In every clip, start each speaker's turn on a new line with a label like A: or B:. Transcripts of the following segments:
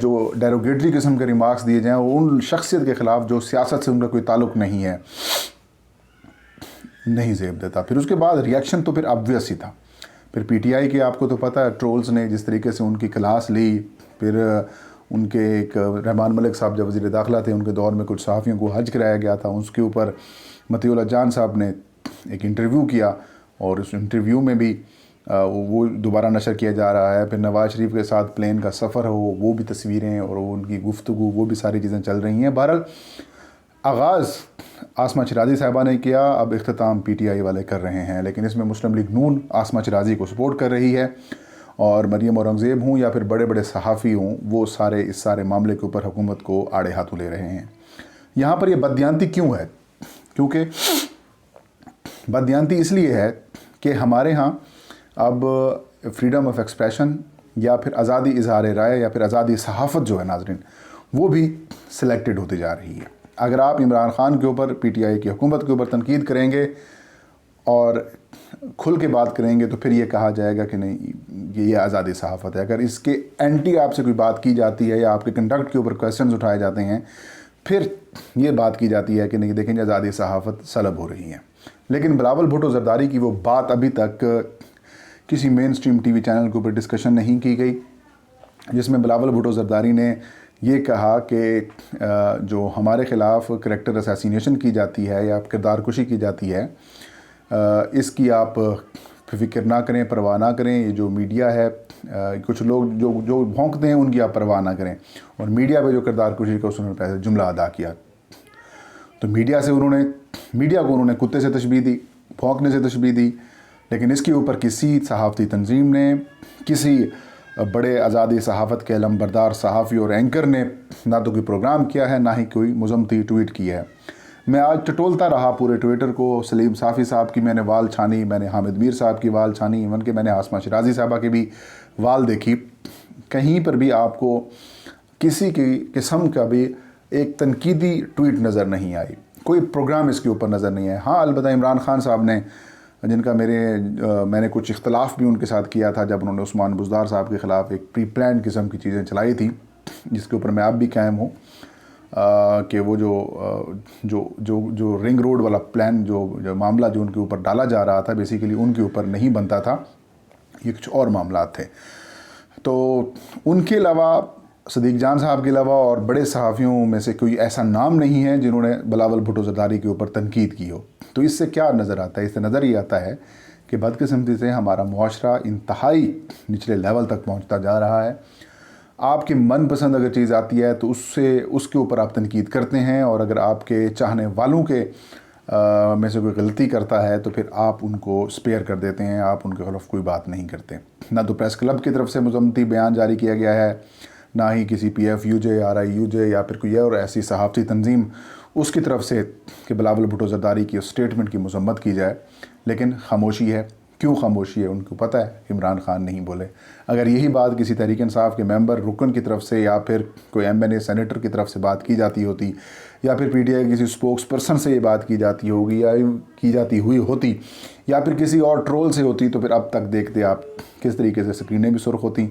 A: جو ڈیروگیٹری قسم کے ریمارکس دیے جائیں وہ ان شخصیت کے خلاف جو سیاست سے ان کا کوئی تعلق نہیں ہے نہیں زیب دیتا۔ پھر اس کے بعد ریاکشن تو پھر آبویس ہی تھا۔ پھر پی ٹی آئی کے آپ کو تو پتہ ہے ٹرولز نے جس طریقے سے ان کی کلاس لی، پھر ان کے ایک رحمان ملک صاحب جب وزیر داخلہ تھے ان کے دور میں کچھ صحافیوں کو حج کرایا گیا تھا، اس کے اوپر مطیع اللہ جان صاحب نے ایک انٹرویو کیا اور اس انٹرویو میں بھی وہ دوبارہ نشر کیا جا رہا ہے۔ پھر نواز شریف کے ساتھ پلین کا سفر ہو، وہ بھی تصویریں اور ان کی گفتگو، وہ بھی ساری چیزیں چل رہی ہیں۔ بہرحال آغاز آسمہ شیرازی صاحبہ نے کیا، اب اختتام پی ٹی آئی والے کر رہے ہیں، لیکن اس میں مسلم لیگ نون آسمہ شیرازی کو سپورٹ کر رہی ہے، اور مریم اورنگزیب ہوں یا پھر بڑے بڑے صحافی ہوں، وہ اس سارے معاملے کے اوپر حکومت کو آڑے ہاتھوں لے رہے ہیں۔ یہاں پر یہ بددیانتی کیوں ہے؟ کیونکہ بددیانتی اس لیے ہے کہ ہمارے ہاں اب فریڈم آف ایکسپریشن یا پھر آزادی اظہار رائے یا پھر آزادی صحافت جو ہے ناظرین، وہ بھی سلیکٹڈ ہوتی جا رہی ہے۔ اگر آپ عمران خان کے اوپر، پی ٹی آئی کی حکومت کے اوپر تنقید کریں گے اور کھل کے بات کریں گے تو پھر یہ کہا جائے گا کہ نہیں یہ آزادی صحافت ہے۔ اگر اس کے اینٹی آپ سے کوئی بات کی جاتی ہے یا آپ کے کنڈکٹ کے اوپر کویسچنز اٹھائے جاتے ہیں، پھر یہ بات کی جاتی ہے کہ نہیں دیکھیں آزادی صحافت سلب ہو رہی ہے۔ لیکن بلاول بھٹو زرداری کی وہ بات ابھی تک کسی مین سٹریم ٹی وی چینل کے اوپر ڈسکشن نہیں کی گئی، جس میں بلاول بھٹو زرداری نے یہ کہا کہ جو ہمارے خلاف کریکٹر اسیسینیشن کی جاتی ہے یا کردار کشی کی جاتی ہے، اس کی آپ فکر نہ کریں، پرواہ نہ کریں۔ یہ جو میڈیا ہے، کچھ لوگ جو بھونکتے ہیں ان کی آپ پرواہ نہ کریں، اور میڈیا پہ جو کردار کشی کا انہوں نے پہلے جملہ ادا کیا، تو میڈیا کو انہوں نے کتے سے تشبیہ دی، بھونکنے سے تشبیہ دی، لیکن اس کے اوپر کسی صحافتی تنظیم نے، کسی بڑے آزادی صحافت کے علم بردار صحافی اور اینکر نے نہ تو کوئی پروگرام کیا ہے، نہ ہی کوئی مذمتی ٹویٹ کیا ہے۔ میں آج ٹٹولتا رہا پورے ٹویٹر کو، سلیم صافی صاحب کی میں نے وال چھانی، میں نے حامد میر صاحب کی وال چھانی، ایون کہ میں نے آسمہ شیرازی صاحبہ کی بھی وال دیکھی، کہیں پر بھی آپ کو کسی کی قسم کا بھی ایک تنقیدی ٹویٹ نظر نہیں آئی، کوئی پروگرام اس کے اوپر نظر نہیں آیا۔ ہاں البتہ عمران خان صاحب نے، جن کا میں نے کچھ اختلاف بھی ان کے ساتھ کیا تھا جب انہوں نے عثمان بزدار صاحب کے خلاف ایک پری پلانڈ قسم کی چیزیں چلائی تھی، جس کے اوپر میں اب بھی قائم ہوں کہ وہ جو رنگ روڈ والا پلان جو معاملہ جو ان کے اوپر ڈالا جا رہا تھا، بیسیکلی ان کے اوپر نہیں بنتا تھا، یہ کچھ اور معاملات تھے۔ تو ان کے علاوہ، صدیق جان صاحب کے علاوہ اور بڑے صحافیوں میں سے کوئی ایسا نام نہیں ہے جنہوں نے بلاول بھٹو زرداری کے اوپر تنقید کی ہو۔ تو اس سے کیا نظر آتا ہے؟ اس سے نظر یہ آتا ہے کہ بدقسمتی سے ہمارا معاشرہ انتہائی نچلے لیول تک پہنچتا جا رہا ہے۔ آپ کی من پسند اگر چیز آتی ہے تو اس کے اوپر آپ تنقید کرتے ہیں، اور اگر آپ کے چاہنے والوں کے میں سے کوئی غلطی کرتا ہے تو پھر آپ ان کو سپیئر کر دیتے ہیں، آپ ان کے خلاف کوئی بات نہیں کرتے۔ نہ تو پریس کلب کی طرف سے مذمتی بیان جاری کیا گیا ہے، نہ ہی کسی P F U J, R I U J یا پھر کوئی اور ایسی صحافتی تنظیم اس کی طرف سے کہ بلاول بھٹو زرداری کی اسٹیٹمنٹ کی مذمت کی جائے، لیکن خاموشی ہے۔ کیوں خاموشی ہے؟ ان کو پتہ ہے عمران خان نہیں بولے۔ اگر یہی بات کسی تحریک انصاف کے ممبر، رکن کی طرف سے یا پھر کوئی ایم این اے، سینیٹر کی طرف سے بات کی جاتی ہوتی، یا پھر پی ٹی آئی کسی اسپوکس پرسن سے یہ بات کی جاتی ہوگی یا کی جاتی ہوئی ہوتی، یا پھر کسی اور ٹرول سے ہوتی، تو پھر اب تک دیکھتے آپ کس طریقے سے سکرینیں بھی سرخ ہوتی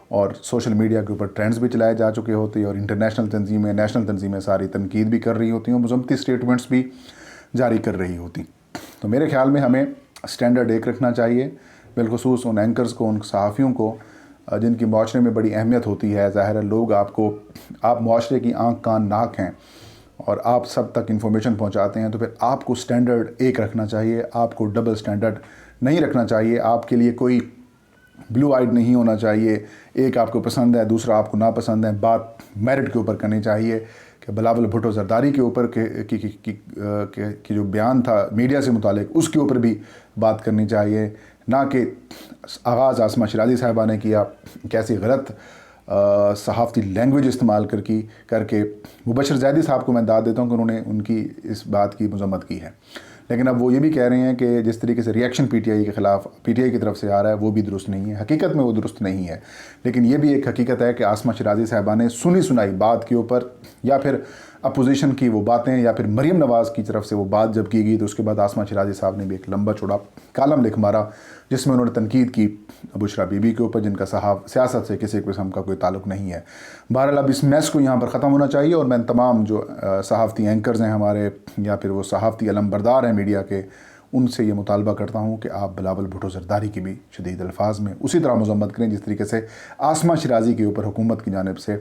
A: اور سوشل میڈیا کے اوپر ٹرینڈز بھی چلائے جا چکے ہوتے، اور انٹرنیشنل تنظیمیں، نیشنل تنظیمیں ساری تنقید بھی کر رہی ہوتی ہیں اور مذمتی سٹیٹمنٹس بھی جاری کر رہی ہوتی۔ تو میرے خیال میں ہمیں سٹینڈرڈ ایک رکھنا چاہیے، بالخصوص ان اینکرز کو، ان صحافیوں کو جن کی معاشرے میں بڑی اہمیت ہوتی ہے۔ ظاہر ہے لوگ آپ معاشرے کی آنکھ کان ناک ہیں اور آپ سب تک انفارمیشن پہنچاتے ہیں، تو پھر آپ کو سٹینڈرڈ ایک رکھنا چاہیے، آپ کو ڈبل سٹینڈرڈ نہیں رکھنا چاہیے۔ آپ کے لیے کوئی بلو آئیڈ نہیں ہونا چاہیے، ایک آپ کو پسند ہے دوسرا آپ کو ناپسند ہے۔ بات میرٹ کے اوپر کرنی چاہیے کہ بلاول بھٹو زرداری کے اوپر کی جو بیان تھا میڈیا سے متعلق، اس کے اوپر بھی بات کرنی چاہیے، نہ کہ آغاز آسمہ شیرازی صاحبہ نے کیا کیسی غلط صحافتی لینگویج استعمال کر کے مبشر زیدی صاحب کو میں داد دیتا ہوں کہ انہوں نے ان کی اس بات کی مذمت کی ہے، لیکن اب وہ یہ بھی کہہ رہے ہیں کہ جس طریقے سے ریئیکشن پی ٹی آئی کے خلاف پی ٹی آئی کی طرف سے آ رہا ہے وہ بھی درست نہیں ہے۔ حقیقت میں وہ درست نہیں ہے، لیکن یہ بھی ایک حقیقت ہے کہ آسمہ شیرازی صاحبہ نے سنی سنائی بات کے اوپر، یا پھر اپوزیشن کی وہ باتیں، یا پھر مریم نواز کی طرف سے وہ بات جب کی گئی تو اس کے بعد آسمہ شیرازی صاحب نے بھی ایک لمبا چوڑا کالم لکھ مارا جس میں انہوں نے تنقید کی بشرا بی بی کے اوپر، جن کا سیاست سے کسی قسم کا کوئی تعلق نہیں ہے۔ بہرحال اب اس میس کو یہاں پر ختم ہونا چاہیے، اور میں تمام جو صحافتی اینکرز ہیں ہمارے، یا پھر وہ صحافتی علم بردار ہیں میڈیا کے، ان سے یہ مطالبہ کرتا ہوں کہ آپ بلاول بھٹو زرداری کی بھی شدید الفاظ میں اسی طرح مذمت کریں جس طریقے سے آسمہ شیرازی کے اوپر حکومت کی جانب سے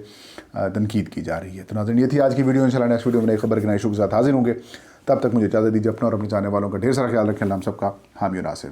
A: تنقید کی جا رہی ہے۔ تو ناظرین، یہ تھی آج کی ویڈیو۔ انشاءاللہ نیکسٹ ویڈیو میں نئی خبر کے نئے ایشو کے ساتھ حاضر ہوں گے۔ تب تک مجھے اجازت دیجیے، اپنا اور اپنے چاہنے والوں کا ڈھیر سارا خیال رکھیں۔ اللہ ہم سب کا حامی و ناصر ہو۔